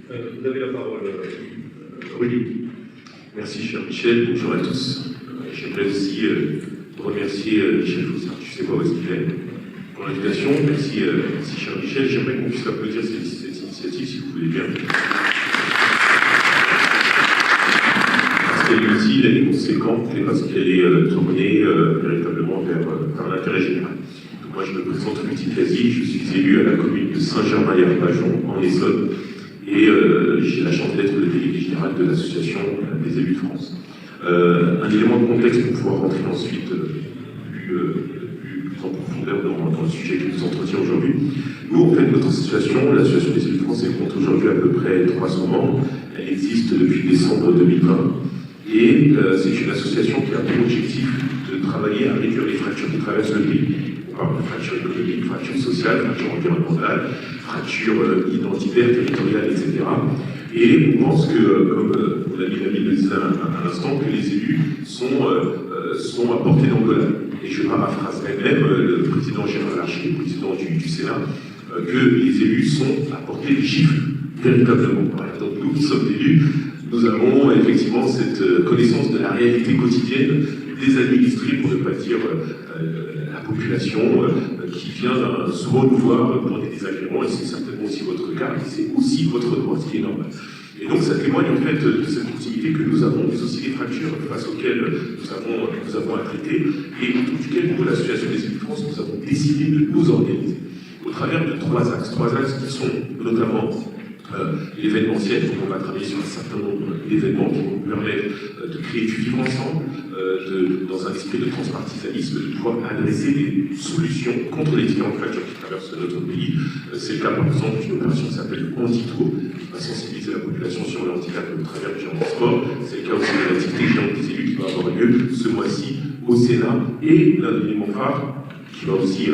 Vous avez la parole, Oui. Merci, cher Michel. Bonjour à tous. J'aimerais aussi remercier Michel Faussard. Je ne sais pas où est-ce qu'il est. Pour l'invitation. Merci, cher Michel. J'aimerais qu'on puisse applaudir cette initiative, si vous voulez bien. Parce qu'elle est utile, elle est conséquente et parce qu'elle est tournée véritablement vers l'intérêt général. Donc moi, je me présente Lutti Casi. Je suis élu à la commune de Saint-Germain-et-Arpajon, en Essonne. Et j'ai la chance d'être le délégué général de l'association des élus de France. Un élément de contexte pour pouvoir rentrer ensuite plus en profondeur dans le sujet qui nous entretient aujourd'hui. Nous, en fait, notre association, l'association des élus de France, elle compte aujourd'hui à peu près 300 membres. Elle existe depuis décembre 2020. Et c'est une association qui a pour objectif de travailler à réduire les fractures qui traversent le pays. On parle de fracture économique, fracture sociale, fracture environnementale, fracture identitaire, territoriale, etc. Et on pense que, comme mon ami David le disait à l'instant, que les élus sont à portée d'engueulade. Et je paraphraserai même le président Gérard Larcher, le président du Sénat, que les élus sont à portée des chiffres, véritablement. Voilà. Donc nous qui sommes élus, nous avons effectivement cette connaissance de la réalité quotidienne des administrés, pour ne pas dire la population, qui vient souvent nous voir pour des désagréments, et c'est certainement aussi votre cas, et c'est aussi votre droit, ce qui est normal. Et donc ça témoigne en fait de cette proximité que nous avons, mais aussi des fractures face auxquelles nous avons à traiter, et autour duquel nous, l'association des élus de France, nous avons décidé de nous organiser au travers de trois axes qui sont notamment l'événementiel. Donc on va travailler sur un certain nombre d'événements qui vont nous permettre de créer du vivre ensemble, dans un esprit de transpartisanisme, de pouvoir adresser des solutions contre les différentes fractures qui traversent notre pays. C'est le cas par exemple d'une opération qui s'appelle Antitour, qui va sensibiliser la population sur le handicap au travers du sport. C'est le cas aussi de l'activité géante des élus qui va avoir lieu ce mois-ci au Sénat. Et l'un des éléments phares qui va aussi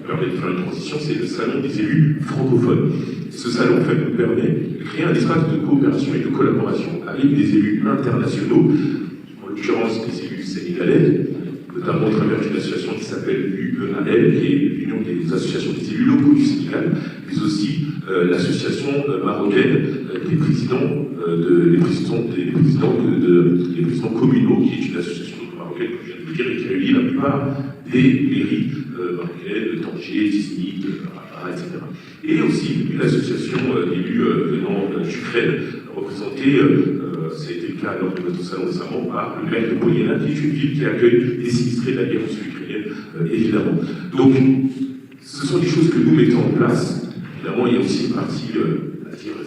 permettre de faire une transition, c'est le salon des élus francophones. Ce salon, en fait, nous permet de créer un espace de coopération et de collaboration avec des élus internationaux, en l'occurrence des élus sénégalais, notamment au travers d'une association qui s'appelle l'UEAL, qui est l'Union des associations des élus locaux du Sénégal, mais aussi l'association marocaine des présidents communaux, qui est une association marocaine que je viens de vous dire, et qui réunit la plupart des mairies marocaines, de Tanger, d'Izmit, etc. Et aussi une association d'élus venant d'Ukraine, représentée, ça a été le cas lors de notre salon récemment, par le maire de Polyana, qui est une ville qui accueille des sinistrés de la guerre russo-ukrainienne, évidemment. Donc, ce sont des choses que nous mettons en place. Évidemment, il y a aussi une partie,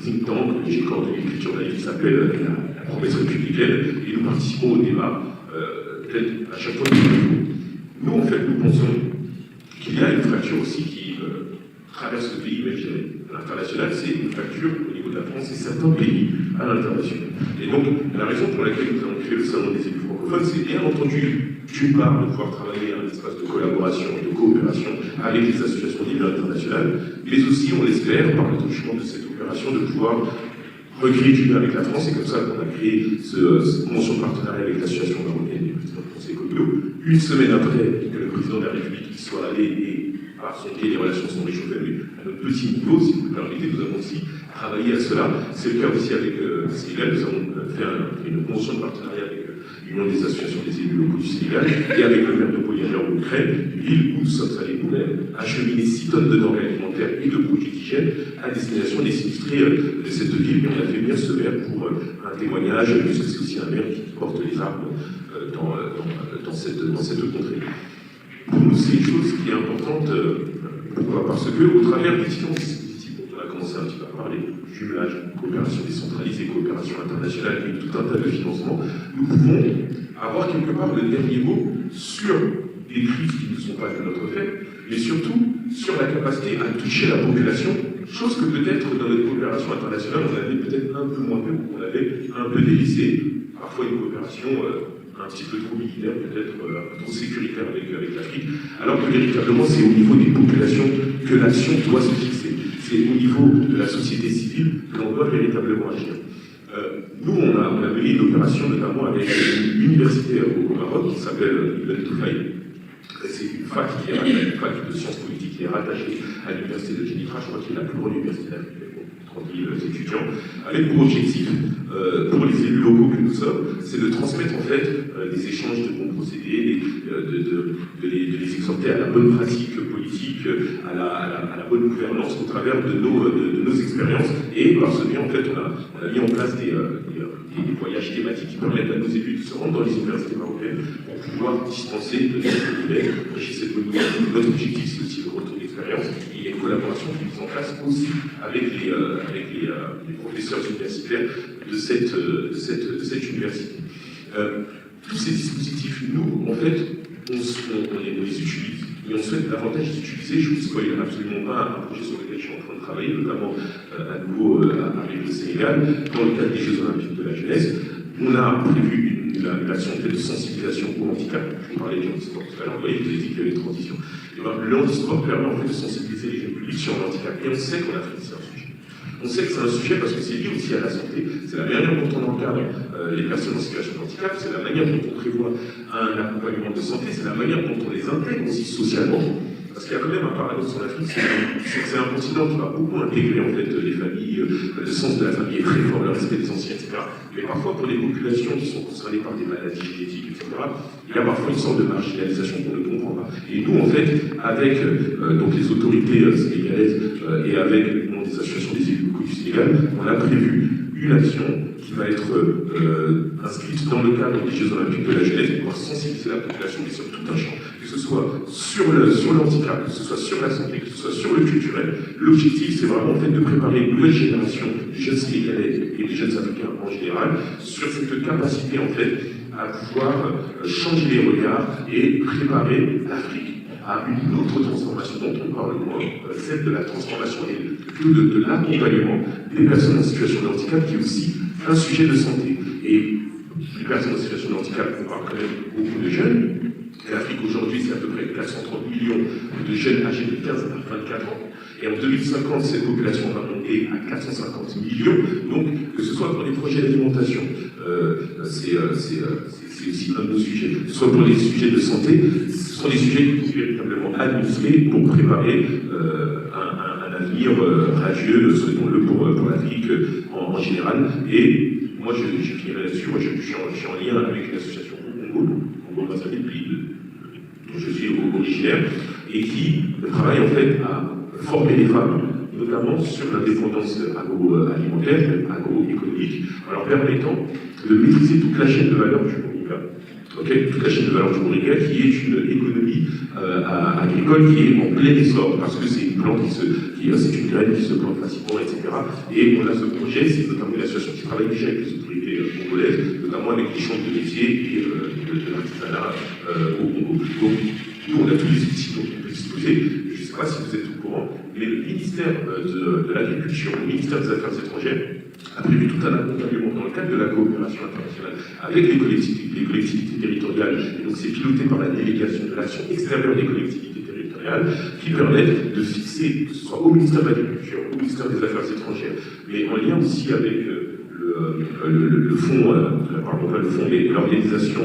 think tank, j'ai coordonné l'écriture d'un livre qui s'appelle La promesse républicaine, et nous participons au débat, peut-être à chaque fois que nous, en fait, nous pensons qu'il y a une fracture aussi qui traverse le pays, mais je dirais, à l'international, c'est une fracture au niveau de la France et certains pays à l'international. Et donc, la raison pour laquelle nous avons créé le Salon des élus francophones, c'est bien entendu, d'une part, de pouvoir travailler à un espace de collaboration et de coopération avec les associations d'élus internationales, mais aussi, on l'espère, par le truchement de cette opération, de pouvoir recréer du lien avec la France. C'est comme ça qu'on a créé cette convention de partenariat avec l'association marocaine des présidents de conseils communaux. Une semaine après que le président de la République soit allé et par son biais, les relations sont réchauffées, mais à notre petit niveau, si vous le permettez, nous avons aussi travaillé à cela. C'est le cas aussi avec le Sénégal. Nous avons fait une convention de partenariat avec l'Union des associations des élus locaux du Sénégal et avec le maire de Polyana en Ukraine, une ville où nous sommes allés nous-mêmes acheminer 6 tonnes de denrées alimentaires et de produits d'hygiène à destination des sinistrés de cette ville. Et on a fait venir ce maire pour un témoignage, puisque c'est aussi un maire qui porte les armes dans cette contrée. Pour nous, c'est une chose qui est importante, pourquoi ? Parce que, au travers des différents dispositifs dont on a commencé un petit peu à parler, jumelage, coopération décentralisée, coopération internationale et tout un tas de financements, nous pouvons avoir quelque part le dernier mot sur des crises qui ne sont pas de notre fait, mais surtout sur la capacité à toucher la population, chose que peut-être dans notre coopération internationale, on avait peut-être un peu moins fait, ou qu'on avait un peu délaissé, parfois une coopération un petit peu trop militaire, peut-être trop sécuritaire avec l'Afrique, alors que véritablement c'est au niveau des populations que l'action doit se fixer. C'est au niveau de la société civile que l'on doit véritablement agir. Nous, on a mené une opération notamment avec une université au Maroc qui s'appelle Ibn Toufaï. C'est une fac une fac de sciences politiques qui est rattachée à l'université de Kenitra, je crois qu'il est la plus grande université d'Afrique, 30 000 étudiants, avec pour objectif, pour les élus locaux que nous sommes, c'est de transmettre en fait des échanges de bons procédés, de les exhorter à la bonne pratique politique, à la bonne gouvernance au travers de nos expériences. Et par ce biais, en fait, on a mis en place des voyages thématiques qui permettent à nos élus de se rendre dans les universités marocaines pour pouvoir dispenser de cette bonne nouvelle. Notre objectif, c'est aussi le retour d'expérience. Il y a une collaboration qui est mise en place aussi avec les professeurs universitaires de cette université. Tous ces dispositifs, nous, en fait, on les utilise, mais on souhaite davantage les utiliser. Je ne vous spoil absolument pas un projet sur lequel je suis en train de travailler, notamment à nouveau avec le Sénégal, dans le cadre des Jeux Olympiques de la jeunesse. On a prévu une action de sensibilisation au handicap. Je vous parlais du handisport tout à l'heure, vous voyez, vous avez dit qu'il y avait une transition. Le handisport permet en fait de sensibiliser les jeunes publics sur le handicap. Et on sait qu'on a traité ça un sujet. On sait que c'est un sujet parce que c'est lié aussi à la santé. C'est la manière dont on encadre les personnes en situation de handicap, c'est la manière dont on prévoit un accompagnement de santé, c'est la manière dont on les intègre aussi socialement. Parce qu'il y a quand même un paradoxe en Afrique, c'est que c'est un continent qui va beaucoup intégrer en fait les familles, le sens de la famille est très fort, le respect des anciens, etc. Mais parfois pour les populations qui sont concernées par des maladies génétiques, etc., il y a parfois une sorte de marginalisation qu'on ne comprend pas. Et nous, en fait, avec donc les autorités sénégalaises et avec des associations des élus locaux du Sénégal, on a prévu une action qui va être inscrite dans le cadre des Jeux Olympiques de la jeunesse pour pouvoir sensibiliser la population, mais sur tout un champ, que ce soit sur le handicap, que ce soit sur la santé, que ce soit sur le culturel. L'objectif, c'est vraiment en fait de préparer une nouvelle génération de jeunes Sénégalais et des jeunes Africains en général sur cette capacité en fait à pouvoir changer les regards et préparer l'Afrique à une autre transformation dont on parle moins, celle de la transformation et de l'accompagnement des personnes en situation de handicap, qui est aussi un sujet de santé. Et les personnes en situation de handicap, on parle quand même beaucoup de jeunes. Et l'Afrique aujourd'hui, c'est à peu près 430 millions de jeunes âgés de 15 à 24 ans. Et en 2050, cette population va monter à 450 millions. Donc, que ce soit pour les projets d'alimentation, c'est aussi un de nos sujets, que ce soit pour les sujets de santé, ce sont des sujets qu'il faut véritablement administrer pour préparer un avenir radieux, souhaitons-le, pour l'Afrique en général. Et moi, je finirai là-dessus. Moi, je suis en lien avec une association au Congo-Brazzaville, pays dont je suis originaire, et qui travaille en fait à former les femmes, notamment sur l'indépendance agroalimentaire, agroéconomique, en leur permettant de maîtriser toute la chaîne de valeur du Moringa. Toute la chaîne de valeur du Moringa, qui est une économie agricole qui est en plein essor, parce que c'est une plante c'est une graine qui se plante facilement, etc. Et on a ce projet, c'est notamment une association qui travaille déjà avec les autorités congolaises, notamment avec les chambres de métier et de l'artisanat au Congo. Donc, nous, on a tous les outils dont on peut disposer. Je ne sais pas si vous êtes au courant, mais le ministère de l'Agriculture, le ministère des Affaires étrangères, a prévu tout un accompagnement dans le cadre de la coopération internationale avec les collectivités territoriales. Et donc, c'est piloté par la délégation de l'action extérieure des collectivités territoriales qui permettent de fixer, que ce soit au ministère de l'Agriculture, au ministère des Affaires étrangères, mais en lien aussi avec le fonds, mais l'Organisation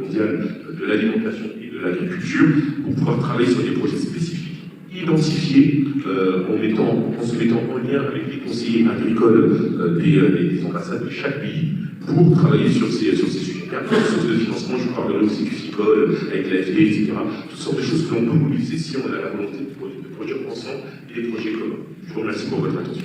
mondiale de l'alimentation et de l'agriculture, pour pouvoir travailler sur des projets spécifiques, identifiés, en se mettant en lien avec les conseillers agricoles des ambassades de chaque pays, pour travailler sur ces sujets. Et après, en source de financement, je vous parlerai aussi du FICOL, avec l'AFD, etc. Toutes sortes de choses que l'on peut mobiliser si on a la volonté de produire ensemble et des projets communs. Je vous remercie pour votre attention.